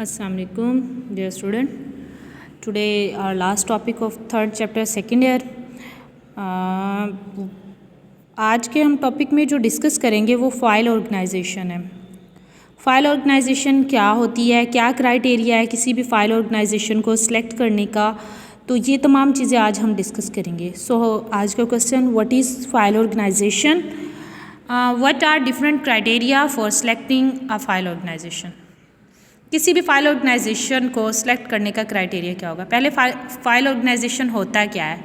Assalamu alaikum dear student. Today our last topic of third chapter second year. आज के हम topic में जो डिस्कस करेंगे वो फाइल ऑर्गेनाइजेशन है। फाइल ऑर्गेनाइजेशन क्या होती है, क्या क्राइटेरिया है किसी भी फाइल ऑर्गेनाइजेशन को सिलेक्ट करने का, तो ये तमाम चीज़ें आज हम डिस्कस करेंगे। आज का question, what is file organisation, what are different criteria for selecting a file organisation. किसी भी फाइल ऑर्गेनाइजेशन को सिलेक्ट करने का क्राइटेरिया क्या होगा। पहले फाइल ऑर्गेनाइजेशन होता क्या है।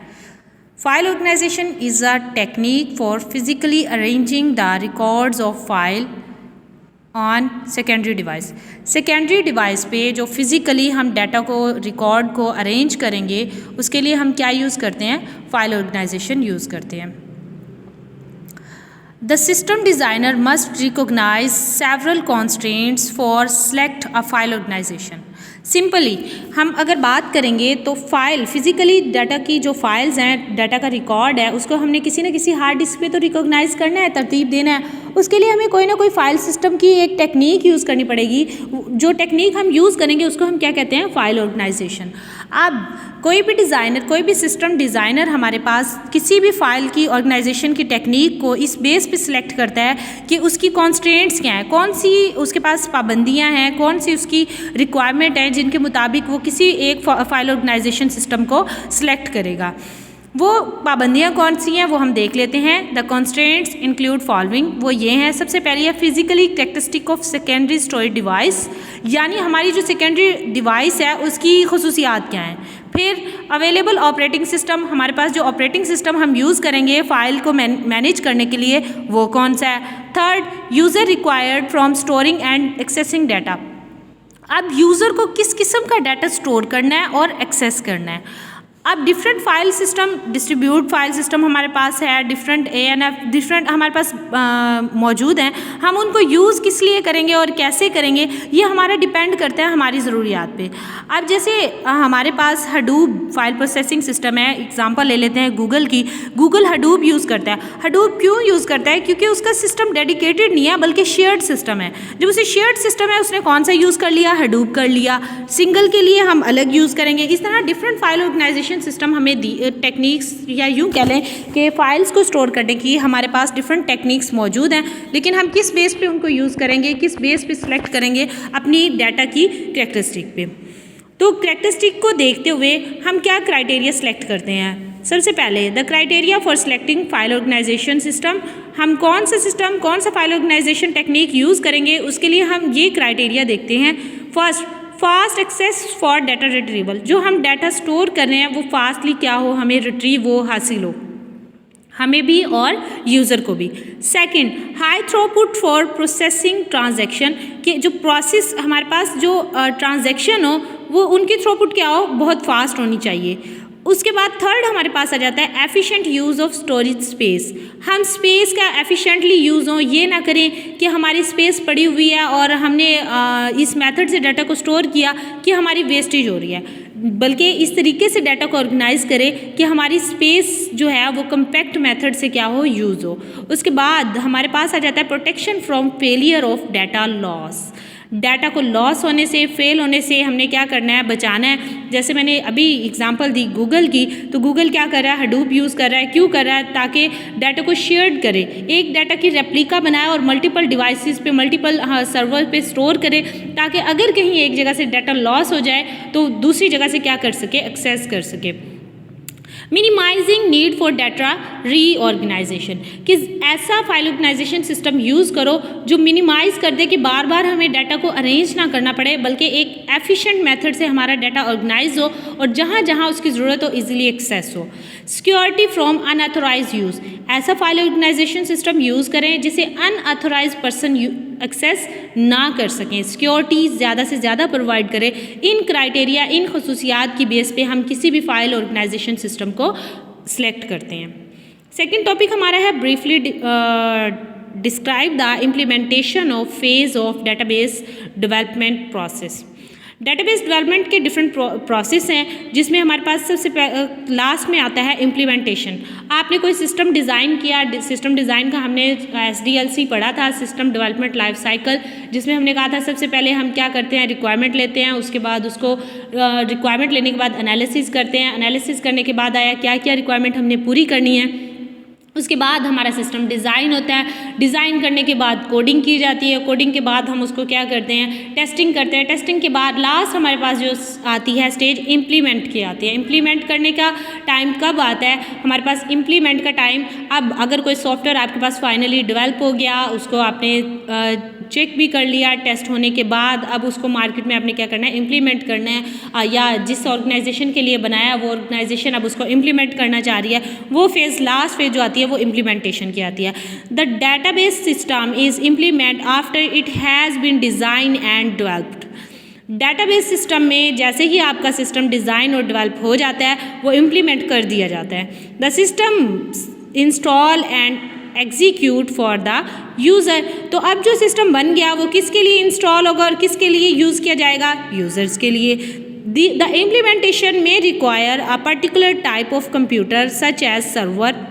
File organisation is a technique for physically arranging the records of file on secondary device. Secondary device पे जो फिज़िकली हम डाटा को रिकॉर्ड को अरेंज करेंगे उसके लिए हम क्या यूज़ करते हैं, फाइल ऑर्गेनाइजेशन यूज़ करते हैं। The system designer must recognize several constraints for select a file organization. Simply हम अगर बात करेंगे तो फाइल फिजिकली डाटा की जो फाइल्स हैं, डाटा का रिकॉर्ड है, उसको हमने किसी न किसी हार्ड डिस्क पे तो रिकॉग्नाइज करना है, तरतीब देना है। उसके लिए हमें कोई ना कोई फाइल सिस्टम की एक टेक्निक यूज़ करनी पड़ेगी। जो टेक्निक हम यूज़ करेंगे उसको हम क्या कहते हैं, फाइल ऑर्गेनाइजेशन। अब कोई भी डिज़ाइनर, कोई भी सिस्टम डिज़ाइनर हमारे पास किसी भी फाइल की ऑर्गेनाइजेशन की टेक्निक को इस बेस पे सिलेक्ट करता है कि उसकी कॉन्स्ट्रेंट्स क्या हैं, कौन सी उसके पास पाबंदियां हैं, कौन सी उसकी रिक्वायरमेंट है जिनके मुताबिक वो किसी एक फाइल ऑर्गेनाइजेशन सिस्टम को सिलेक्ट करेगा। वो पाबंदियाँ कौन सी हैं वो हम देख लेते हैं। द कॉन्स्ट्रेंट्स इंक्लूड फॉलोइंग, वो ये हैं। सबसे पहले है physically characteristic of secondary storage device, यानी हमारी जो सेकेंडरी डिवाइस है उसकी खसूसियात क्या हैं। फिर अवेलेबल ऑपरेटिंग सिस्टम, हमारे पास जो ऑपरेटिंग सिस्टम हम यूज़ करेंगे फाइल को मैनेज करने के लिए वो कौन सा है। Third, user required from storing and accessing data. अब यूज़र को किस किस्म का डाटा स्टोर करना है और एक्सेस करना है। अब different file system, distribute file system हमारे पास है, डिफरेंट ANF डिफरेंट हमारे पास मौजूद हैं। हम उनको यूज़ किस लिए करेंगे और कैसे करेंगे ये हमारा डिपेंड करता है हमारी ज़रूरियात पे। अब जैसे हमारे पास हडूब फाइल प्रोसेसिंग सिस्टम है, एग्जांपल ले लेते हैं गूगल की। गूगल हडूब यूज़ करता है। हडूब क्यों यूज़ करता है, क्योंकि उसका सिस्टम डेडिकेटेड नहीं है बल्कि शेयर्ड सिस्टम है। जब उसे शेयर्ड सिस्टम है उसने कौन सा यूज़ कर लिया, हडूब कर लिया। सिंगल के लिए हम अलग यूज़ करेंगे। इस तरह डिफरेंट फाइल ऑर्गेनाइजेशन सिस्टम हमें टेक्निक्स, या यूँ कह लें कि फाइल्स को स्टोर करने की हमारे पास डिफरेंट टेक्निक्स मौजूद हैं, लेकिन हम किस बेस पे उनको यूज़ करेंगे, किस बेस पे सिलेक्ट करेंगे, अपनी डाटा की कैरेक्टरिस्टिक पे। तो कैरेक्टरिस्टिक को देखते हुए हम क्या क्राइटेरिया सिलेक्ट करते हैं। सबसे पहले the criteria for selecting file organisation system, हम कौन सा सिस्टम, कौन सा फाइल ऑर्गेनाइजेशन टेक्निक यूज़ करेंगे उसके लिए हम ये क्राइटेरिया देखते हैं। First, fast access for data retrieval, जो हम डाटा स्टोर कर रहे हैं वो फास्टली क्या हो, हमें रिट्रीव हो, हासिल हो, हमें भी और यूज़र को भी। Second, high throughput for processing transaction, के जो प्रोसेस हमारे पास जो ट्रांजैक्शन हो वो उनकी थ्रूपुट क्या हो, बहुत फास्ट होनी चाहिए। उसके बाद थर्ड हमारे पास आ जाता है efficient use of storage space, हम स्पेस का एफिशिएंटली यूज़ हो, ये ना करें कि हमारी स्पेस पड़ी हुई है और हमने इस मेथड से डाटा को स्टोर किया कि हमारी वेस्टेज हो रही है, बल्कि इस तरीके से डाटा को ऑर्गेनाइज करें कि हमारी स्पेस जो है वो कम्पैक्ट मेथड से क्या हो, यूज़ हो। उसके बाद हमारे पास आ जाता है protection from failure of data loss, data को लॉस होने से, फेल होने से हमने क्या करना है, बचाना है। जैसे मैंने अभी एग्जांपल दी गूगल की, तो गूगल क्या कर रहा है, हडूप यूज़ कर रहा है। क्यों कर रहा है, ताकि डाटा को शेयर्ड करे, एक डाटा की रेप्लिका बनाए और मल्टीपल डिवाइसेस पे, मल्टीपल सर्वर पे स्टोर करे, ताकि अगर कहीं एक जगह से डाटा लॉस हो जाए तो दूसरी जगह से क्या कर सके, एक्सेस कर सके। Minimising need for data reorganisation, कि ऐसा फाइल ऑर्गेनाइजेशन सिस्टम यूज़ करो जो मिनिमाइज़ कर दे कि बार बार हमें डाटा को अरेंज ना करना पड़े, बल्कि एक एफिशिएंट मेथड से हमारा डाटा ऑर्गेनाइज हो और जहाँ जहाँ उसकी ज़रूरत हो इजीली एक्सेस हो। सिक्योरिटी फ्रॉम अनऑथोराइज यूज़, ऐसा फाइल ऑर्गेनाइजेशन सिस्टम यूज़ करें जिसे अनऑथोराइज पर्सन एक्सेस ना कर सकें, सिक्योरिटी ज़्यादा से ज़्यादा प्रोवाइड करें। इन क्राइटेरिया, इन खसूसियात की बेस पे हम किसी भी फाइल ऑर्गेनाइजेशन सिस्टम को सिलेक्ट करते हैं। सेकेंड टॉपिक हमारा है briefly describe the implementation of phase of database development process. Database development के डिफरेंट प्रोसेस हैं, जिसमें हमारे पास सबसे लास्ट में आता है इम्प्लीमेंटेशन। आपने कोई सिस्टम डिज़ाइन किया, सिस्टम डिज़ाइन का हमने SDLC पढ़ा था, सिस्टम डेवलपमेंट लाइफ साइकिल, जिसमें हमने कहा था सबसे पहले हम क्या करते हैं, रिक्वायरमेंट लेते हैं, उसके बाद उसको रिक्वायरमेंट लेने के बाद एनालिसिस करते हैं, एनालिसिस करने के बाद आया क्या क्या रिक्वायरमेंट हमने पूरी करनी है, उसके बाद हमारा सिस्टम डिज़ाइन होता है, डिज़ाइन करने के बाद कोडिंग की जाती है, कोडिंग के बाद हम उसको क्या करते हैं, टेस्टिंग करते हैं, टेस्टिंग के बाद लास्ट हमारे पास जो आती है स्टेज इम्प्लीमेंट की आती है। इम्प्लीमेंट करने का टाइम कब आता है, हमारे पास इम्प्लीमेंट का टाइम, अब अगर कोई सॉफ्टवेयर आपके पास फाइनली डेवलप हो गया, उसको आपने चेक भी कर लिया टेस्ट होने के बाद, अब उसको मार्केट में आपने क्या करना है, इम्प्लीमेंट करना है, या जिस ऑर्गेनाइजेशन के लिए बनाया वो ऑर्गेनाइजेशन अब उसको इम्प्लीमेंट करना चाह रही है, वो फेज़ लास्ट फेज़ जो आती है वो इम्प्लीमेंटेशन की आती है। The database system is implement after it has been design and developed. Database system में जैसे ही आपका सिस्टम डिज़ाइन और डेवलप हो जाता है वो इम्प्लीमेंट कर दिया जाता है। The system install and execute for the user. तो अब जो सिस्टम बन गया वो किसके लिए इंस्टॉल होगा और किसके लिए यूज़ किया जाएगा, यूज़र्स के लिए। द इम्प्लीमेंटेशन में require a particular type of computer such as server.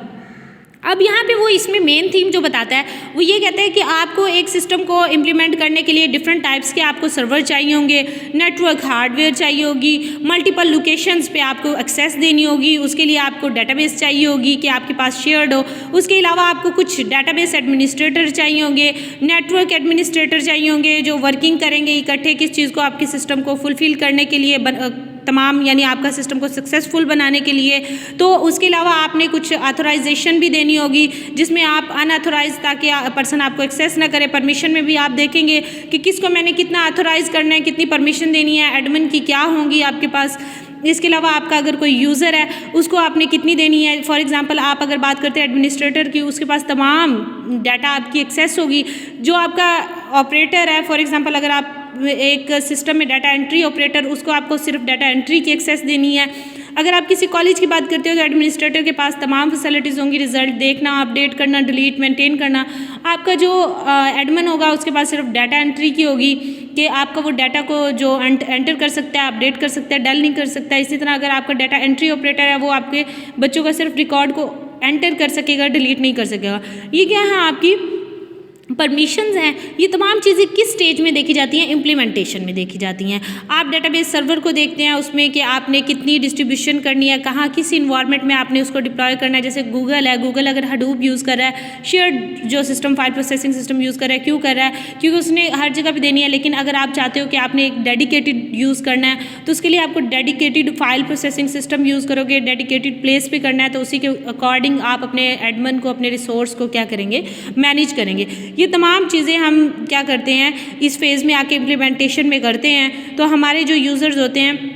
अब यहाँ पे वो इसमें मेन थीम जो बताता है वो ये कहता है कि आपको एक सिस्टम को इम्प्लीमेंट करने के लिए डिफरेंट टाइप्स के आपको सर्वर चाहिए होंगे, नेटवर्क हार्डवेयर चाहिए होगी, मल्टीपल लोकेशंस पे आपको एक्सेस देनी होगी, उसके लिए आपको डेटाबेस चाहिए होगी कि आपके पास शेयर्ड हो, उसके अलावा आपको कुछ डेटाबेस एडमिनिस्ट्रेटर चाहिए होंगे, नेटवर्क एडमिनिस्ट्रेटर चाहिए होंगे जो वर्किंग करेंगे इकट्ठे किस चीज़ को, आपके सिस्टम को फुलफिल करने के लिए तमाम, यानी आपका सिस्टम को सक्सेसफुल बनाने के लिए। तो उसके अलावा आपने कुछ ऑथराइजेशन भी देनी होगी जिसमें आप अनऑथराइज, ताकि पर्सन आपको एक्सेस ना करे। परमिशन में भी आप देखेंगे कि किसको मैंने कितना ऑथराइज करना है, कितनी परमिशन देनी है, एडमिन की क्या होंगी आपके पास। इसके अलावा आपका अगर कोई यूज़र है उसको आपने कितनी देनी है। फॉर एग्जांपल आप अगर बात करते हैं एडमिनिस्ट्रेटर की, उसके पास तमाम डाटा आपकी एक्सेस होगी। जो आपका ऑपरेटर है, फॉर एग्जांपल अगर आप एक सिस्टम में डाटा एंट्री ऑपरेटर, उसको आपको सिर्फ डाटा एंट्री की एक्सेस देनी है। अगर आप किसी कॉलेज की बात करते हो तो एडमिनिस्ट्रेटर के पास तमाम फैसिलिटीज़ होंगी, रिजल्ट देखना, अपडेट करना, डिलीट, मेंटेन करना। आपका जो एडमिन होगा उसके पास सिर्फ डाटा एंट्री की होगी कि आपका वो डाटा को जो एंटर कर सकता है, अपडेट कर सकता है, डल नहीं कर सकता है। इसी तरह अगर आपका डाटा एंट्री ऑपरेटर है वो आपके बच्चों का सिर्फ रिकॉर्ड को एंटर कर सकेगा, डिलीट नहीं कर सकेगा। ये क्या है, आपकी परमिशंस हैं। ये तमाम चीज़ें किस स्टेज में देखी जाती हैं, इम्प्लीमेंटेशन में देखी जाती हैं। आप डेटाबेस सर्वर को देखते हैं उसमें कि आपने कितनी डिस्ट्रीब्यूशन करनी है, कहाँ किस इन्वायरमेंट में आपने उसको डिप्लॉय करना है। जैसे गूगल है, गूगल अगर हडूप यूज़ कर रहा है, शेयर्ड जो system file processing system use कर रहा है, क्यों कर रहा है, क्योंकि उसने हर जगह पर देनी है। लेकिन अगर आप चाहते हो कि आपने एक डेडिकेटेड यूज़ करना है तो उसके लिए आपको dedicated file processing system use करोगे, डेडिकेटेड प्लेस पर करना है, तो उसी के अकॉर्डिंग आप अपने एडमिन को, अपने रिसोर्स को क्या करेंगे, मैनेज करेंगे। ये तमाम चीज़ें हम क्या करते हैं इस फेज़ में आके इम्प्लीमेंटेशन में करते हैं। तो हमारे जो यूज़र्स होते हैं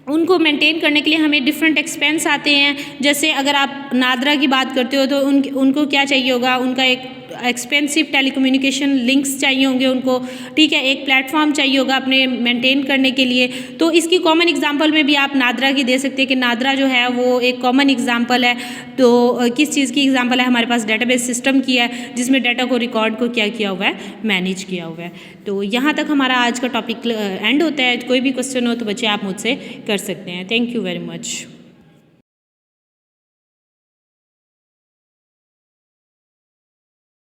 उनको मेंटेन करने के लिए हमें डिफरेंट एक्सपेंस आते हैं। जैसे अगर आप नादरा की बात करते हो तो उनको क्या चाहिए होगा, उनका एक एक्सपेंसिव टेलीकम्युनिकेशन लिंक्स चाहिए होंगे उनको, ठीक है, एक प्लेटफॉर्म चाहिए होगा अपने मेंटेन करने के लिए। तो इसकी कॉमन एग्जांपल में भी आप नादरा की दे सकते हैं कि नादरा जो है वो एक कॉमन एग्जांपल है। तो किस चीज़ की एग्जांपल है, हमारे पास डेटाबेस सिस्टम की है जिसमें डाटा को रिकॉर्ड को क्या किया हुआ है, मैनेज किया हुआ है। तो यहाँ तक हमारा आज का टॉपिक एंड होता है। कोई भी क्वेश्चन हो तो बच्चे आप मुझसे कर सकते हैं। Thank you very much.